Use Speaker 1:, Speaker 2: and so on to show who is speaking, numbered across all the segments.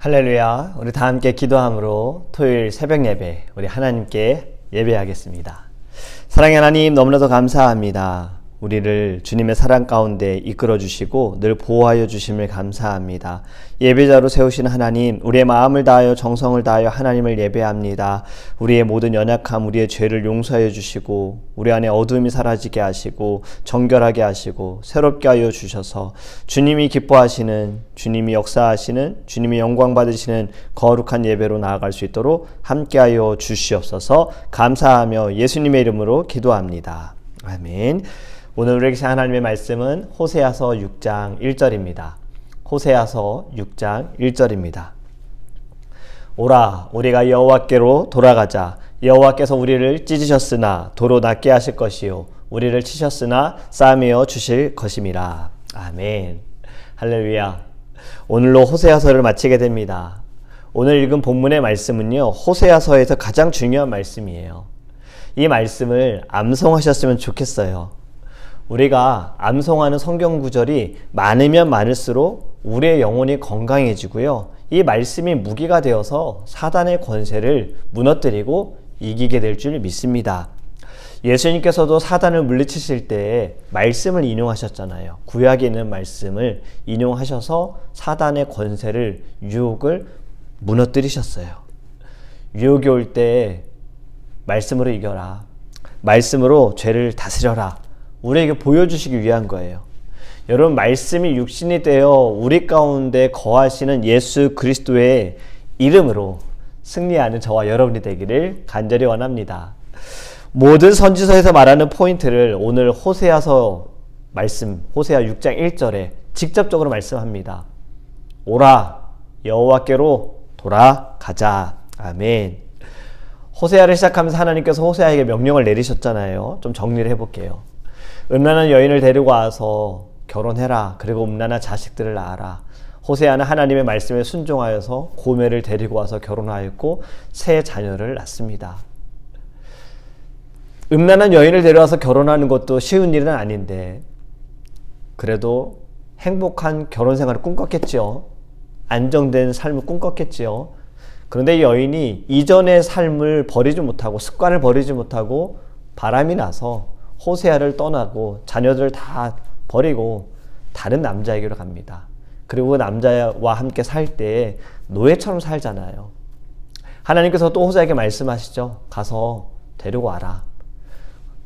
Speaker 1: 할렐루야. 우리 다 함께 기도함으로 토요일 새벽 예배 우리 하나님께 예배하겠습니다. 사랑의 하나님, 너무나도 감사합니다. 우리를 주님의 사랑 가운데 이끌어 주시고 늘 보호하여 주심을 감사합니다. 예배자로 세우신 하나님, 우리의 마음을 다하여 정성을 다하여 하나님을 예배합니다. 우리의 모든 연약함, 우리의 죄를 용서하여 주시고 우리 안에 어둠이 사라지게 하시고 정결하게 하시고 새롭게 하여 주셔서 주님이 기뻐하시는, 주님이 역사하시는, 주님이 영광 받으시는 거룩한 예배로 나아갈 수 있도록 함께하여 주시옵소서. 감사하며 예수님의 이름으로 기도합니다. 아멘. 오늘 우리에게 하나님의 말씀은 호세아서 6장 1절입니다. 호세아서 6장 1절입니다. 오라, 우리가 여호와께로 돌아가자. 여호와께서 우리를 찢으셨으나 도로 낫게 하실 것이요 우리를 치셨으나 싸매어 주실 것임이라. 아멘. 할렐루야. 오늘로 호세아서를 마치게 됩니다. 오늘 읽은 본문의 말씀은요, 호세아서에서 가장 중요한 말씀이에요. 이 말씀을 암송하셨으면 좋겠어요. 우리가 암송하는 성경 구절이 많으면 많을수록 우리의 영혼이 건강해지고요, 이 말씀이 무기가 되어서 사단의 권세를 무너뜨리고 이기게 될 줄 믿습니다. 예수님께서도 사단을 물리치실 때 말씀을 인용하셨잖아요. 구약에 있는 말씀을 인용하셔서 사단의 권세를, 유혹을 무너뜨리셨어요. 유혹이 올 때 말씀으로 이겨라, 말씀으로 죄를 다스려라, 우리에게 보여주시기 위한 거예요. 여러분, 말씀이 육신이 되어 우리 가운데 거하시는 예수 그리스도의 이름으로 승리하는 저와 여러분이 되기를 간절히 원합니다. 모든 선지서에서 말하는 포인트를 오늘 호세아서 말씀, 호세아 6장 1절에 직접적으로 말씀합니다. 오라, 여호와께로 돌아가자. 아멘. 호세아를 시작하면서 하나님께서 호세아에게 명령을 내리셨잖아요. 좀 정리를 해볼게요. 음란한 여인을 데리고 와서 결혼해라. 그리고 음란한 자식들을 낳아라. 호세아는 하나님의 말씀에 순종하여서 고멜을 데리고 와서 결혼하였고 세 자녀를 낳습니다. 음란한 여인을 데려와서 결혼하는 것도 쉬운 일은 아닌데 그래도 행복한 결혼 생활을 꿈꿨겠죠. 안정된 삶을 꿈꿨겠죠. 그런데 이 여인이 이전의 삶을 버리지 못하고, 습관을 버리지 못하고 바람이 나서 호세아를 떠나고 자녀들을 다 버리고 다른 남자에게로 갑니다. 그리고 그 남자와 함께 살 때 노예처럼 살잖아요. 하나님께서 또 호세아에게 말씀하시죠. 가서 데리고 와라.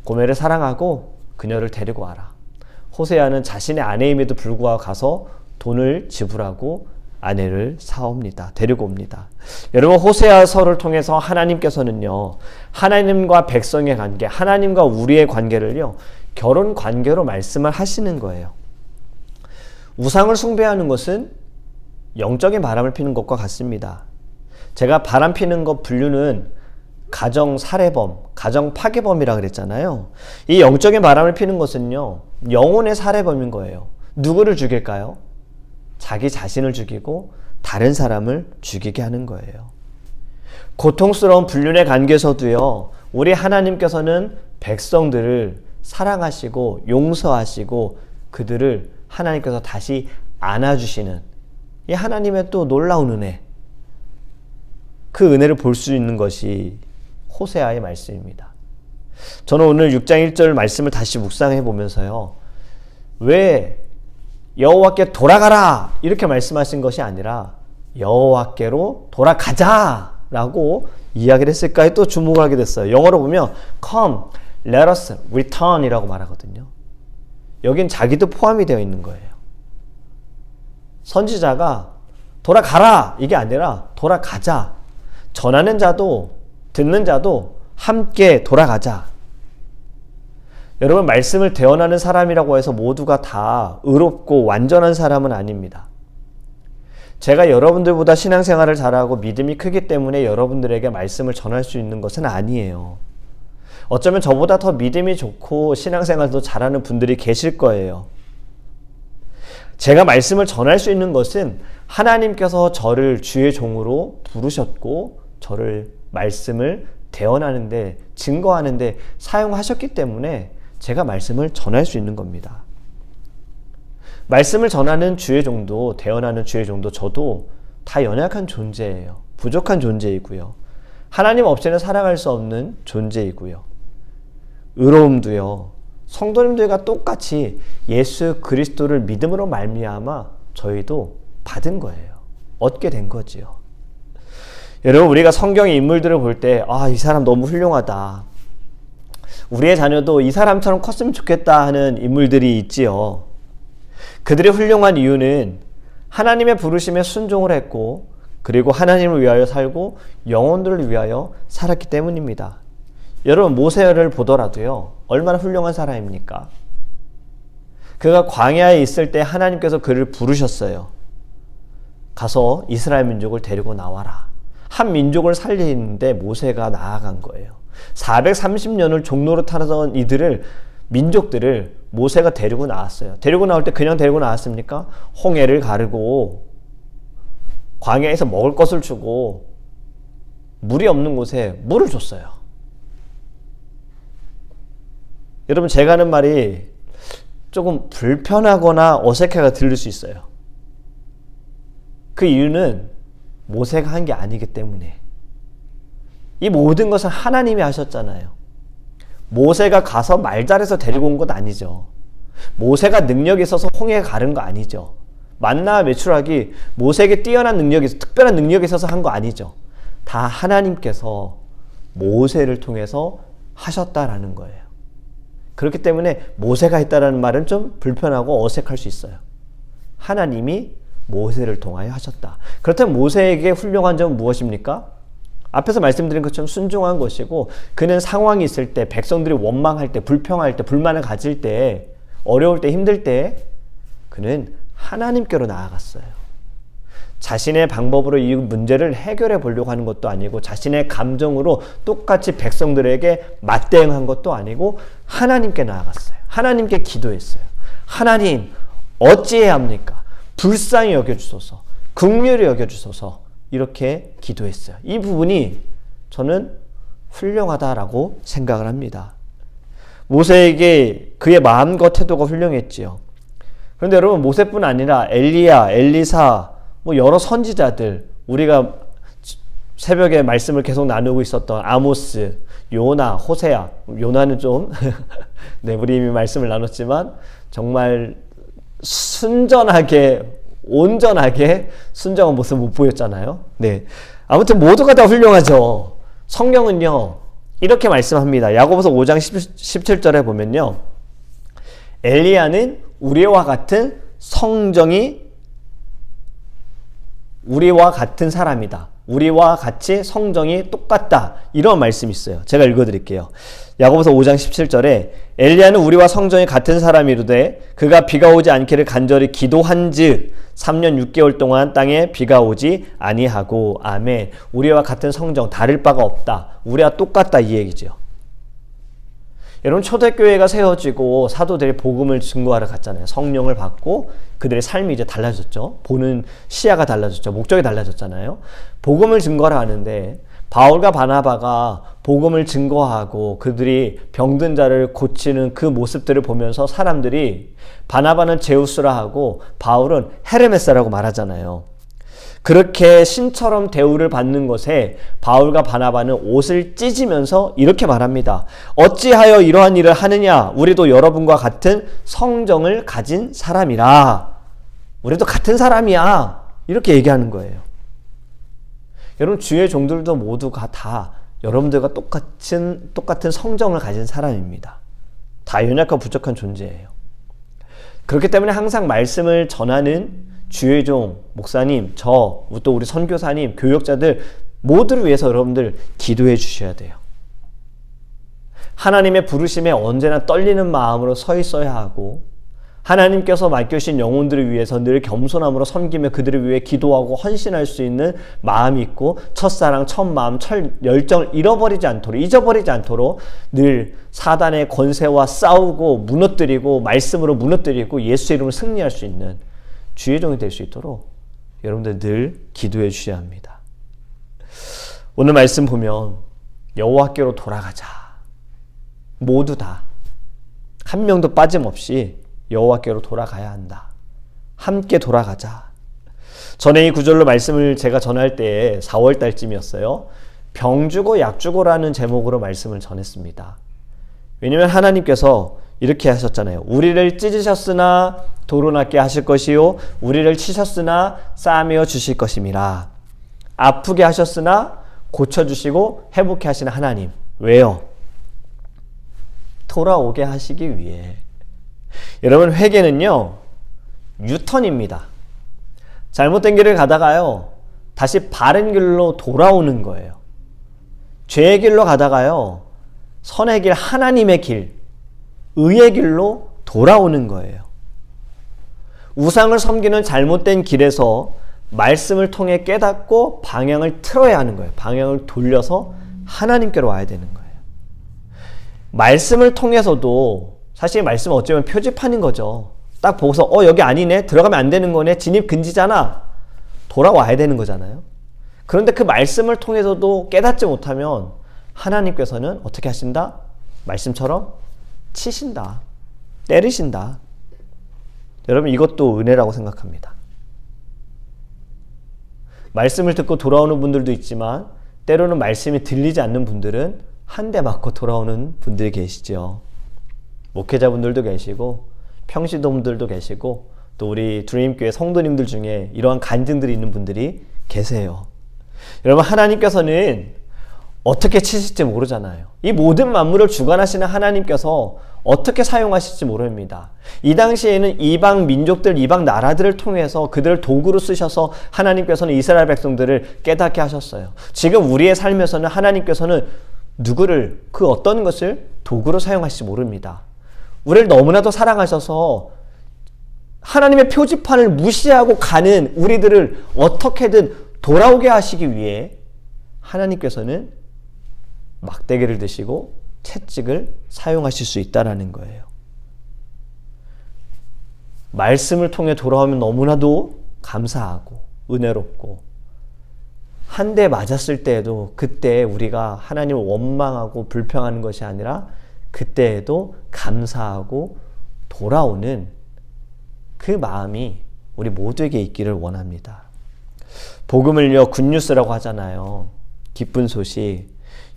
Speaker 1: 고멜을 사랑하고 그녀를 데리고 와라. 호세아는 자신의 아내임에도 불구하고 가서 돈을 지불하고 아내를 사옵니다. 데리고 옵니다. 여러분, 호세아서를 통해서 하나님께서는요, 하나님과 백성의 관계, 하나님과 우리의 관계를요, 결혼 관계로 말씀을 하시는 거예요. 우상을 숭배하는 것은 영적인 바람을 피는 것과 같습니다. 제가 바람 피는 것 분류는 가정 살해범, 가정 파괴범이라 그랬잖아요. 이 영적인 바람을 피는 것은요, 영혼의 살해범인 거예요. 누구를 죽일까요? 자기 자신을 죽이고 다른 사람을 죽이게 하는 거예요. 고통스러운 불륜의 관계에서도요, 우리 하나님께서는 백성들을 사랑하시고 용서하시고 그들을 하나님께서 다시 안아주시는 이 하나님의 또 놀라운 은혜, 그 은혜를 볼 수 있는 것이 호세아의 말씀입니다. 저는 오늘 6장 1절 말씀을 다시 묵상해 보면서요, 왜 여호와께 돌아가라 이렇게 말씀하신 것이 아니라 여호와께로 돌아가자 라고 이야기를 했을까에 또 주목을 하게 됐어요. 영어로 보면 come, let us return 이라고 말하거든요. 여긴 자기도 포함이 되어 있는 거예요. 선지자가 돌아가라 이게 아니라 돌아가자. 전하는 자도 듣는 자도 함께 돌아가자. 여러분, 말씀을 대언하는 사람이라고 해서 모두가 다 의롭고 완전한 사람은 아닙니다. 제가 여러분들보다 신앙생활을 잘하고 믿음이 크기 때문에 여러분들에게 말씀을 전할 수 있는 것은 아니에요. 어쩌면 저보다 더 믿음이 좋고 신앙생활도 잘하는 분들이 계실 거예요. 제가 말씀을 전할 수 있는 것은 하나님께서 저를 주의 종으로 부르셨고 저를 말씀을 대언하는데, 증거하는데 사용하셨기 때문에 제가 말씀을 전할 수 있는 겁니다. 말씀을 전하는 주의 종도, 대언하는 주의 종도 저도 다 연약한 존재예요. 부족한 존재이고요. 하나님 없이는 살아갈 수 없는 존재이고요. 의로움도요. 성도님들과 똑같이 예수 그리스도를 믿음으로 말미암아 저희도 받은 거예요. 얻게 된 거지요. 여러분, 우리가 성경의 인물들을 볼 때 이 사람 너무 훌륭하다. 우리의 자녀도 이 사람처럼 컸으면 좋겠다 하는 인물들이 있지요. 그들이 훌륭한 이유는 하나님의 부르심에 순종을 했고, 그리고 하나님을 위하여 살고 영혼들을 위하여 살았기 때문입니다. 여러분, 모세를 보더라도요, 얼마나 훌륭한 사람입니까? 그가 광야에 있을 때 하나님께서 그를 부르셨어요. 가서 이스라엘 민족을 데리고 나와라. 한 민족을 살리는데 모세가 나아간 거예요. 430년을 종로로 타던 민족들을 모세가 데리고 나왔어요. 데리고 나올 때 그냥 데리고 나왔습니까? 홍해를 가르고 광야에서 먹을 것을 주고 물이 없는 곳에 물을 줬어요. 여러분, 제가 하는 말이 조금 불편하거나 어색하게 들릴 수 있어요. 그 이유는 모세가 한 게 아니기 때문에. 이 모든 것은 하나님이 하셨잖아요. 모세가 가서 말잘해서 데리고 온 것 아니죠. 모세가 능력이 있어서 홍해에 가른 거 아니죠. 만나 매출하기 모세에게 뛰어난 능력이 있어서, 특별한 능력이 있어서 한 거 아니죠. 다 하나님께서 모세를 통해서 하셨다라는 거예요. 그렇기 때문에 모세가 했다라는 말은 좀 불편하고 어색할 수 있어요. 하나님이 모세를 통하여 하셨다. 그렇다면 모세에게 훌륭한 점은 무엇입니까? 앞에서 말씀드린 것처럼 순종한 것이고, 그는 상황이 있을 때, 백성들이 원망할 때, 불평할 때, 불만을 가질 때, 어려울 때, 힘들 때 그는 하나님께로 나아갔어요. 자신의 방법으로 이 문제를 해결해 보려고 하는 것도 아니고, 자신의 감정으로 똑같이 백성들에게 맞대응한 것도 아니고, 하나님께 나아갔어요. 하나님께 기도했어요. 하나님, 어찌해야 합니까? 불쌍히 여겨주소서, 긍휼히 여겨주소서, 이렇게 기도했어요. 이 부분이 저는 훌륭하다라고 생각을 합니다. 모세에게 그의 마음과 태도가 훌륭했지요. 그런데 여러분, 모세뿐 아니라 엘리야, 엘리사, 여러 선지자들, 우리가 새벽에 말씀을 계속 나누고 있었던 아모스, 요나, 호세아. 요나는 좀 네, 우리 이미 말씀을 나눴지만 정말 온전하게 순정한 모습 못 보였잖아요. 네. 아무튼 모두가 다 훌륭하죠. 성경은요, 이렇게 말씀합니다. 야고보서 5장 17절에 보면요, 엘리야는 우리와 같은 사람이다. 우리와 같이 성정이 똑같다. 이런 말씀이 있어요. 제가 읽어드릴게요. 야고보서 5장 17절에 엘리야는 우리와 성정이 같은 사람이로되 그가 비가 오지 않기를 간절히 기도한즉 3년 6개월 동안 땅에 비가 오지 아니하고. 아멘. 우리와 같은 성정, 다를 바가 없다. 우리와 똑같다, 이 얘기죠. 여러분, 초대교회가 세워지고 사도들이 복음을 증거하러 갔잖아요. 성령을 받고 그들의 삶이 이제 달라졌죠. 보는 시야가 달라졌죠. 목적이 달라졌잖아요. 복음을 증거하러 가는데 바울과 바나바가 복음을 증거하고 그들이 병든 자를 고치는 그 모습들을 보면서 사람들이 바나바는 제우스라 하고 바울은 헤르메스라고 말하잖아요. 그렇게 신처럼 대우를 받는 것에 바울과 바나바는 옷을 찢으면서 이렇게 말합니다. 어찌하여 이러한 일을 하느냐? 우리도 여러분과 같은 성정을 가진 사람이라. 우리도 같은 사람이야. 이렇게 얘기하는 거예요. 여러분, 주의 종들도 모두가 다 여러분들과 똑같은 성정을 가진 사람입니다. 다 연약하고 부족한 존재예요. 그렇기 때문에 항상 말씀을 전하는 주의 종, 목사님, 또 우리 선교사님, 교역자들 모두를 위해서 여러분들 기도해 주셔야 돼요. 하나님의 부르심에 언제나 떨리는 마음으로 서 있어야 하고, 하나님께서 맡겨주신 영혼들을 위해서 늘 겸손함으로 섬기며 그들을 위해 기도하고 헌신할 수 있는 마음이 있고, 첫사랑, 첫마음, 열정을 잊어버리지 않도록 늘 사단의 권세와 싸우고 무너뜨리고 말씀으로 무너뜨리고 예수 이름으로 승리할 수 있는 주의 종이 될 수 있도록 여러분들 늘 기도해 주셔야 합니다. 오늘 말씀 보면 여호와께로 돌아가자. 모두 다 한 명도 빠짐없이 여호와께로 돌아가야 한다. 함께 돌아가자. 전에 이 구절로 말씀을 제가 전할 때 4월 달쯤이었어요. 병 주고 약 주고라는 제목으로 말씀을 전했습니다. 왜냐하면 하나님께서 이렇게 하셨잖아요. 우리를 찢으셨으나 도로낫게 하실 것이요 우리를 치셨으나 싸매어 주실 것임이라. 아프게 하셨으나 고쳐주시고 회복케 하시는 하나님. 왜요? 돌아오게 하시기 위해. 여러분, 회개는요 유턴입니다. 잘못된 길을 가다가요 다시 바른 길로 돌아오는 거예요. 죄의 길로 가다가요 선의 길, 하나님의 길, 의의 길로 돌아오는 거예요. 우상을 섬기는 잘못된 길에서 말씀을 통해 깨닫고 방향을 틀어야 하는 거예요. 방향을 돌려서 하나님께로 와야 되는 거예요. 말씀을 통해서도 사실 말씀은 어쩌면 표지판인 거죠. 딱 보고서 여기 아니네, 들어가면 안 되는 거네, 진입 금지잖아, 돌아와야 되는 거잖아요. 그런데 그 말씀을 통해서도 깨닫지 못하면 하나님께서는 어떻게 하신다? 말씀처럼 치신다, 때리신다. 여러분, 이것도 은혜라고 생각합니다. 말씀을 듣고 돌아오는 분들도 있지만 때로는 말씀이 들리지 않는 분들은 한 대 맞고 돌아오는 분들이 계시죠. 목회자분들도 계시고 평신도분들도 계시고 또 우리 드림교회 성도님들 중에 이러한 간증들이 있는 분들이 계세요. 여러분, 하나님께서는 어떻게 치실지 모르잖아요. 이 모든 만물을 주관하시는 하나님께서 어떻게 사용하실지 모릅니다. 이 당시에는 이방 민족들, 이방 나라들을 통해서 그들을 도구로 쓰셔서 하나님께서는 이스라엘 백성들을 깨닫게 하셨어요. 지금 우리의 삶에서는 하나님께서는 누구를, 그 어떤 것을 도구로 사용하실지 모릅니다. 우리를 너무나도 사랑하셔서 하나님의 표지판을 무시하고 가는 우리들을 어떻게든 돌아오게 하시기 위해 하나님께서는 막대기를 드시고 채찍을 사용하실 수 있다는 거예요. 말씀을 통해 돌아오면 너무나도 감사하고 은혜롭고, 한 대 맞았을 때에도 그때 우리가 하나님을 원망하고 불평하는 것이 아니라 그때에도 감사하고 돌아오는 그 마음이 우리 모두에게 있기를 원합니다. 복음을요 굿뉴스라고 하잖아요. 기쁜 소식.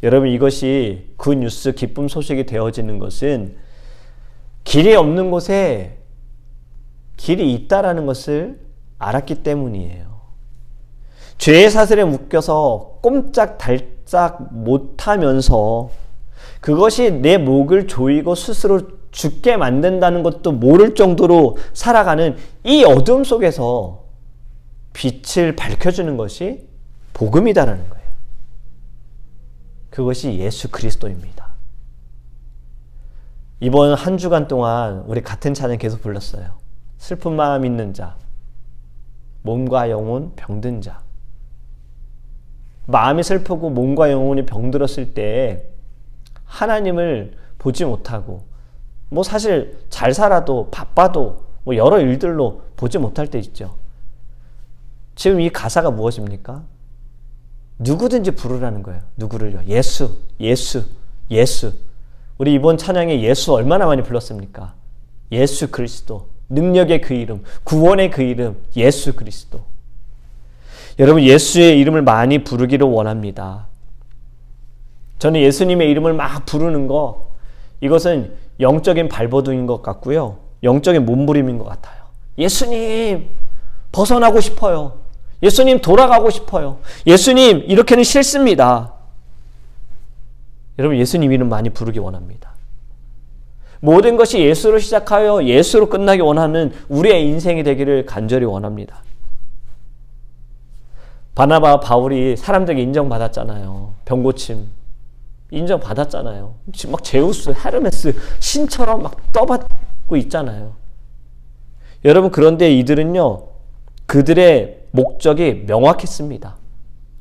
Speaker 1: 여러분, 이것이 굿뉴스, 기쁨 소식이 되어지는 것은 길이 없는 곳에 길이 있다라는 것을 알았기 때문이에요. 죄의 사슬에 묶여서 꼼짝달싹 못하면서 그것이 내 목을 조이고 스스로 죽게 만든다는 것도 모를 정도로 살아가는 이 어둠 속에서 빛을 밝혀주는 것이 복음이다라는 거예요. 그것이 예수 그리스도입니다. 이번 한 주간 동안 우리 같은 찬양 계속 불렀어요. 슬픈 마음 있는 자, 몸과 영혼 병든 자. 마음이 슬프고 몸과 영혼이 병들었을 때 하나님을 보지 못하고, 사실 잘 살아도 바빠도 여러 일들로 보지 못할 때 있죠. 지금 이 가사가 무엇입니까? 누구든지 부르라는 거예요. 누구를요? 예수, 예수, 예수. 우리 이번 찬양에 예수 얼마나 많이 불렀습니까? 예수 그리스도, 능력의 그 이름, 구원의 그 이름, 예수 그리스도. 여러분, 예수의 이름을 많이 부르기를 원합니다. 저는 예수님의 이름을 막 부르는 거, 이것은 영적인 발버둥인 것 같고요, 영적인 몸부림인 것 같아요. 예수님 벗어나고 싶어요. 예수님 돌아가고 싶어요. 예수님 이렇게는 싫습니다. 여러분, 예수님 이름 많이 부르기 원합니다. 모든 것이 예수로 시작하여 예수로 끝나기 원하는 우리의 인생이 되기를 간절히 원합니다. 바나바와 바울이 사람들에게 인정받았잖아요. 병고침 인정받았잖아요. 막 제우스, 헤르메스 신처럼 막 떠받고 있잖아요. 여러분, 그런데 이들은요 그들의 목적이 명확했습니다.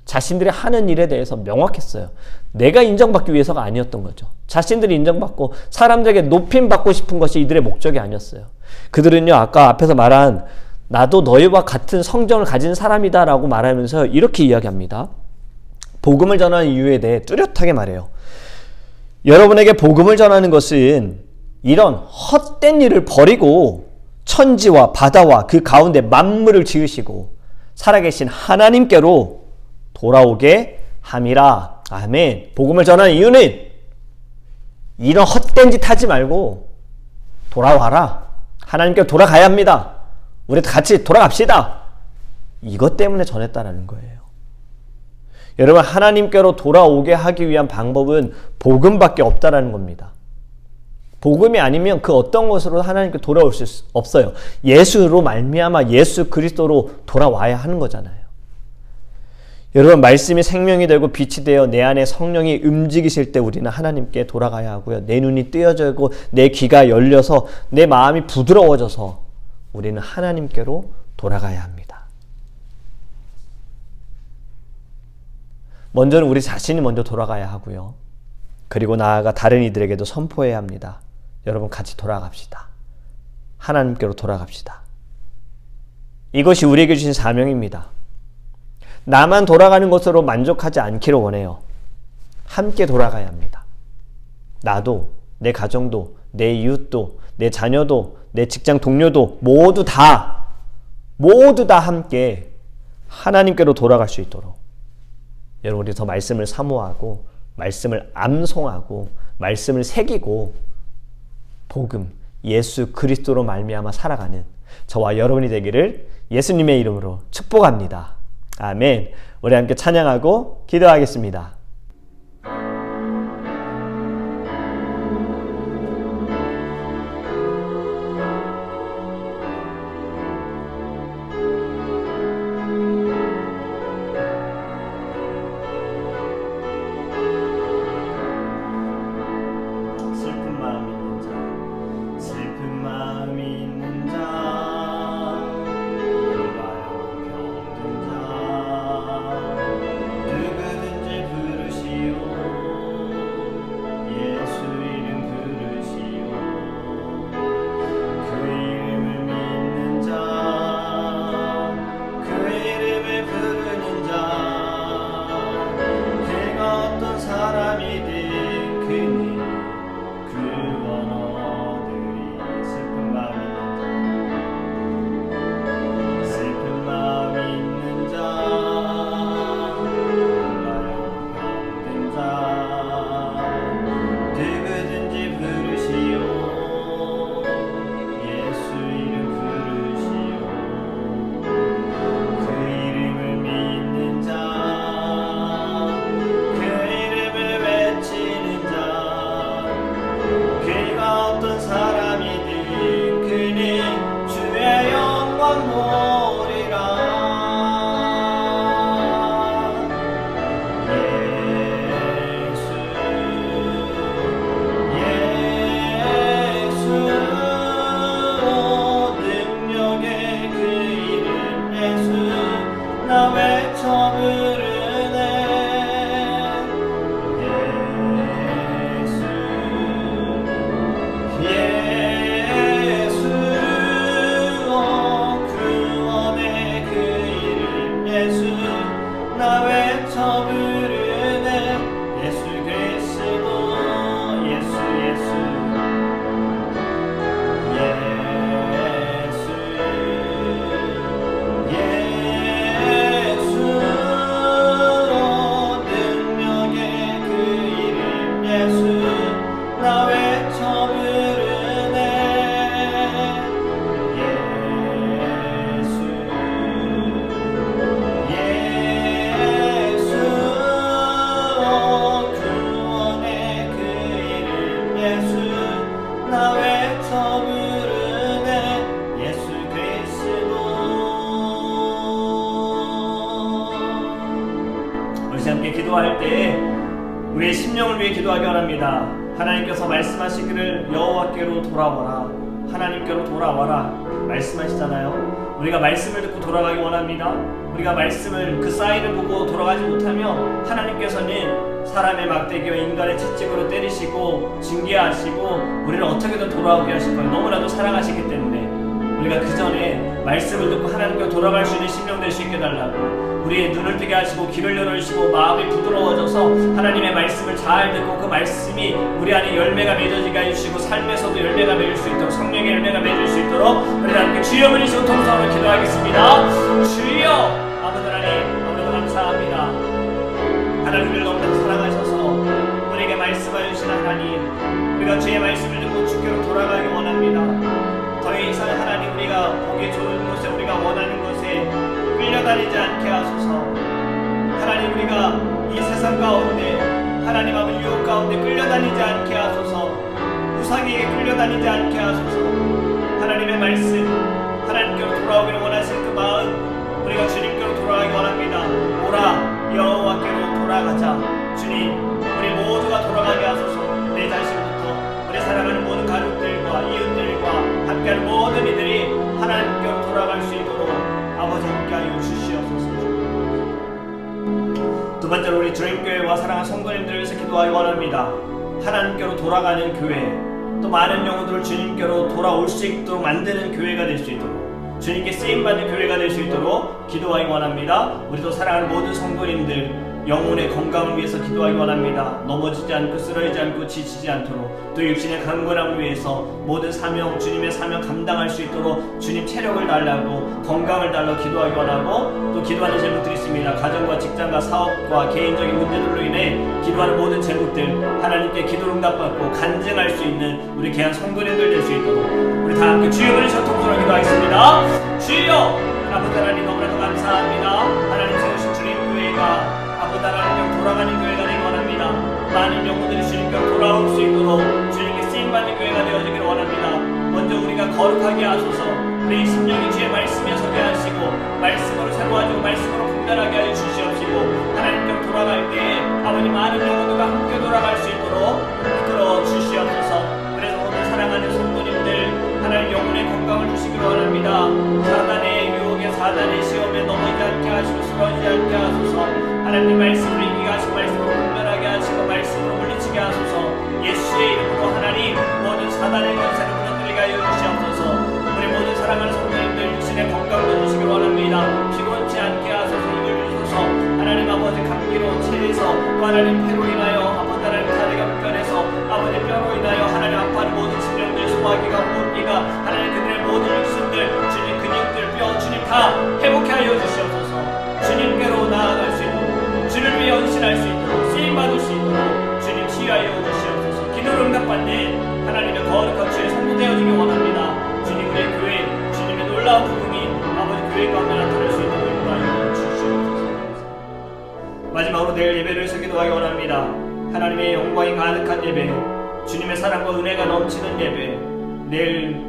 Speaker 1: 자신들이 하는 일에 대해서 명확했어요. 내가 인정받기 위해서가 아니었던 거죠. 자신들이 인정받고 사람들에게 높임받고 싶은 것이 이들의 목적이 아니었어요. 그들은요, 아까 앞에서 말한 나도 너희와 같은 성정을 가진 사람이다 라고 말하면서 이렇게 이야기합니다. 복음을 전하는 이유에 대해 뚜렷하게 말해요. 여러분에게 복음을 전하는 것은 이런 헛된 일을 버리고 천지와 바다와 그 가운데 만물을 지으시고 살아계신 하나님께로 돌아오게 함이라. 아멘. 복음을 전하는 이유는 이런 헛된 짓 하지 말고 돌아와라. 하나님께로 돌아가야 합니다. 우리 같이 돌아갑시다. 이것 때문에 전했다라는 거예요. 여러분, 하나님께로 돌아오게 하기 위한 방법은 복음밖에 없다라는 겁니다. 복음이 아니면 그 어떤 것으로 하나님께 돌아올 수 없어요. 예수로 말미암아 예수 그리스도로 돌아와야 하는 거잖아요. 여러분, 말씀이 생명이 되고 빛이 되어 내 안에 성령이 움직이실 때 우리는 하나님께 돌아가야 하고요. 내 눈이 뜨여지고 내 귀가 열려서 내 마음이 부드러워져서 우리는 하나님께로 돌아가야 합니다. 먼저는 우리 자신이 먼저 돌아가야 하고요. 그리고 나아가 다른 이들에게도 선포해야 합니다. 여러분, 같이 돌아갑시다. 하나님께로 돌아갑시다. 이것이 우리에게 주신 사명입니다. 나만 돌아가는 것으로 만족하지 않기를 원해요. 함께 돌아가야 합니다. 나도, 내 가정도, 내 이웃도, 내 자녀도, 내 직장 동료도 모두 다 함께 하나님께로 돌아갈 수 있도록 여러분, 우리 더 말씀을 사모하고 말씀을 암송하고 말씀을 새기고 복음, 예수 그리스도로 말미암아 살아가는 저와 여러분이 되기를 예수님의 이름으로 축복합니다. 아멘. 우리 함께 찬양하고 기도하겠습니다.
Speaker 2: 기도할 때 우리의 심령을 위해 기도하기 원합니다. 하나님께서 말씀하시기를 여호와께로 돌아와라, 하나님께로 돌아와라 말씀하시잖아요. 우리가 말씀을 듣고 돌아가기 원합니다. 우리가 말씀을 그 사인을 보고 돌아가지 못하면 하나님께서는 사람의 막대기와 인간의 채찍으로 때리시고 징계하시고 우리를 어떻게든 돌아오게 하실 거예요. 너무나도 사랑하시기 때문에 우리가 그 전에 말씀을 듣고 하나님께 돌아갈 수 있는 심령 될 수 있게 달라고, 우리의 눈을 뜨게 하시고 귀를 열어주시고 마음이 부드러워져서 하나님의 말씀을 잘 듣고 그 말씀이 우리 안에 열매가 맺어지게 해주시고 삶에서도 열매가 맺을 수 있도록, 성령의 열매가 맺을 수 있도록 우리 하나님께 주여 부르시고 통성으로 기도하겠습니다. 주여 아버지 하나님 너무나도 감사합니다. 하나님을 너무나도 사랑하셔서 우리에게 말씀하여 주신 하나님, 우리가 주의 말씀을 듣고 주께로 돌아가기 원합니다. 더 이상 하나님 우리가 보기 좋은 곳에 우리가 원하는 곳에 끌려다니지 않게 하소서. 하나님 우리가 이 세상 가운데 하나님 아버지 유혹 가운데 끌려다니지 않게 하소서. 우상에게 끌려다니지 않게 하소서. 하나님의 말씀 하나님께로 돌아오기를 원하시는 그 마음 우리가 주님께로 돌아가기 원합니다. 오라 여호와께로 돌아가자. 주님 우리 모두가 돌아가게 하소서. 내 자신부터 우리 사랑하는 모든 가족들과 이웃들과 함께하는 모든 이들이 하나님께로 돌아갈 수 있도록 아버지 함께하여 주시옵소서. 두 번째로 우리 주님교회와 사랑하는 성도님들을 위해서 기도하기 원합니다. 하나님께로 돌아가는 교회, 또 많은 영혼들을 주님께로 돌아올 수 있도록 만드는 교회가 될 수 있도록, 주님께 쓰임받는 교회가 될 수 있도록 기도하기 원합니다. 우리도 사랑하는 모든 성도님들 영혼의 건강을 위해서 기도하기 원합니다. 넘어지지 않고 쓰러지지 않고 지치지 않도록, 또 육신의 강건함을 위해서 모든 사명, 주님의 사명 감당할 수 있도록 주님 체력을 달라고, 건강을 달라고 기도하기 원하고, 또 기도하는 제목들이 있습니다. 가정과 직장과 사업과 개인적인 문제들로 인해 기도하는 모든 제목들 하나님께 기도 응답받고 간증할 수 있는 우리 귀한 성도님들 될 수 있도록 우리 다 함께 주여 부르셔 통솔하기도 기도하겠습니다. 주여 아버지 하나님 너무나도 감사합니다. 하나님 세우신 주님 교회가 아버지 하나님께 돌아가는 교회가 되기 원합니다. 많은 영혼들이 주님께 돌아올 수 있도록 주님께 쓰임받는 교회가 되어지기를 원합니다. 먼저 우리가 거룩하게 하소서. 우리 심령이 주의 말씀에 서게 하시고 말씀으로 새로워지고 말씀으로 분별하게 하여 주시옵시고, 하나님께로 돌아갈 때에 아버지 많은 영혼들과 함께 돌아갈 수 있도록 이끌어 주시옵소서. 그래서 오늘 사랑하는 성도님들 하나님 영혼의 건강을 주시기를 원합니다. 사단의 유혹에 사단의 시험에 넘어지지 않게 하시고 쓰러지지 않게 하소서. 하나님 말씀을 이기게 하시고 말씀으로 분별하게 하시고 말씀으로 물리치게 하소서. 예수의 이름으로 하나님 모든 사단의 권세를 무너뜨리게 하여 주시옵소서. 우리 모든 사랑하는 성도님들 육신의 건강도 주시길 원합니다. 피곤치 않게 하소서. 힘을 주소서. 하나님 아버지 감기로 체해서 또 하나님 폐로 인하여 아버지 하나님 다리가 불편해서 아버지 뼈로 인하여 하나님 아파하는 모든 질병들, 소화기가 호흡기가 하나님 그들의 모든 육신들 주님 근육들 뼈 주님 다 회복해 하여 주시옵소서. 주님께로 나아갈 수 있도록 주를 위해 헌신할 수 있도록 쓰임받을 수 있도록 주님 치유하여 주시옵소서. 기도를 응답받는 하나님의 거룩한 주의 성도 되어지기 원합니다. 주님 우리의 교회 주님의 놀라운 부흥이 아버지 교회 가운데 나타날 수 있도록 인도하여 주시옵소서. 마지막으로 내일 예배를 위해서 기도하기 원합니다. 하나님의 영광이 가득한 예배, 주님의 사랑과 은혜가 넘치는 예배, 내일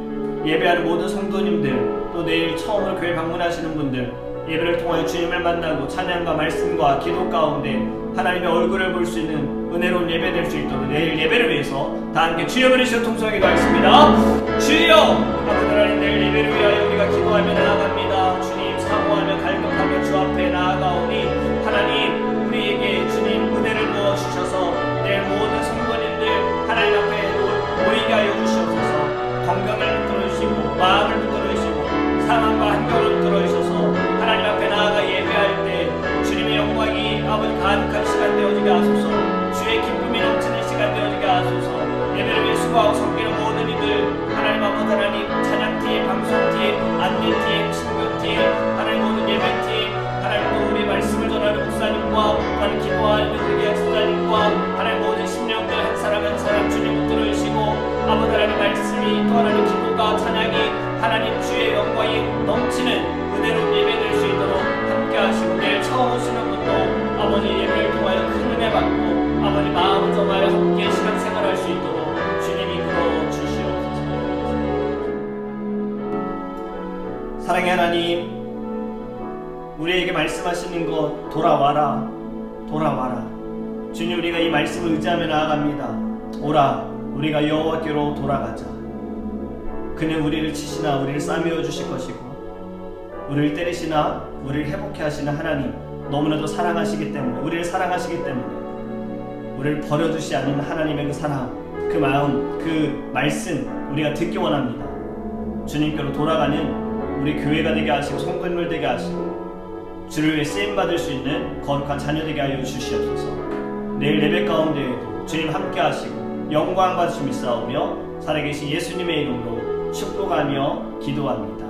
Speaker 2: 예배하는 모든 성도님들, 또 내일 처음으로 교회 방문하시는 분들 예배를 통하여 주님을 만나고 찬양과 말씀과 기도 가운데 하나님의 얼굴을 볼 수 있는 은혜로운 예배 될 수 있도록 내일 예배를 위해서 다 함께 주여 부르시어 통성하기도 하겠습니다. 주여 아버지 하나님 내일 예배를 위하여 우리가 기도하며 나아갑니다. 주님 사모하며 갈급하며 주 앞에 나아가오니 하나님 우리에게 주님 은혜를 부어주셔서 내일 모든 성도님들 하나님 앞에 모이게 하여 주시옵소서. 건강을 붙들어 주시고 마음을 붙들어 주시고 상황과 환경을 붙들어 주셔서 하나님 앞에 나아가 예배할 때 주님의 영광이 아버지 가득한 시간 되어지게 하소서. 주의 기쁨이 넘치는 시간 되어지게 하소서. 예배를 위해 수고하고 섬기는 모든 이들 하나님 아버지 하나님 찬양팀, 방송팀, 안내팀, 친구팀 하나님 모든 예배팀 하나님 또 우리 말씀을 전하는 목사님과 하나님 기도하는 우리 역사님과 하나님 모든 심령들 한 사람 한 사람 주님 붙들어 주시고 아버지 하나님 말씀이 또 하나님 기도가 찬양이 하나님 주의 영광이 넘치는 은혜로운 예배 될 수 있도록 함께 하시고 내일 처음 오시는 분도 아버지 예배를 통하여 큰 은혜 받고 아버지 마음을 정하여 함께 시간 생활할 수 있도록 주님이 이끌어 주시옵소서. 사랑의 하나님 우리에게 말씀하시는 것 돌아와라 돌아와라. 주님 우리가 이 말씀을 의지하며 나아갑니다. 오라 우리가 여호와께로 돌아가자. 그는 우리를 치시나 우리를 싸매어 주실 것이고 우리를 때리시나 우리를 회복해 하시는 하나님 너무나도 사랑하시기 때문에 우리를 사랑하시기 때문에 우리를 버려두지 않는 하나님의 그 사랑 그 마음 그 말씀 우리가 듣기 원합니다. 주님께로 돌아가는 우리 교회가 되게 하시고 성도님을 되게 하시고 주를 위해 쓰임받을 수 있는 거룩한 자녀 되게 하여 주시옵소서. 내일 예배 가운데에도 주님 함께 하시고 영광 받으심이 싸우며 살아계신 예수님의 이름으로 축복하며 기도합니다.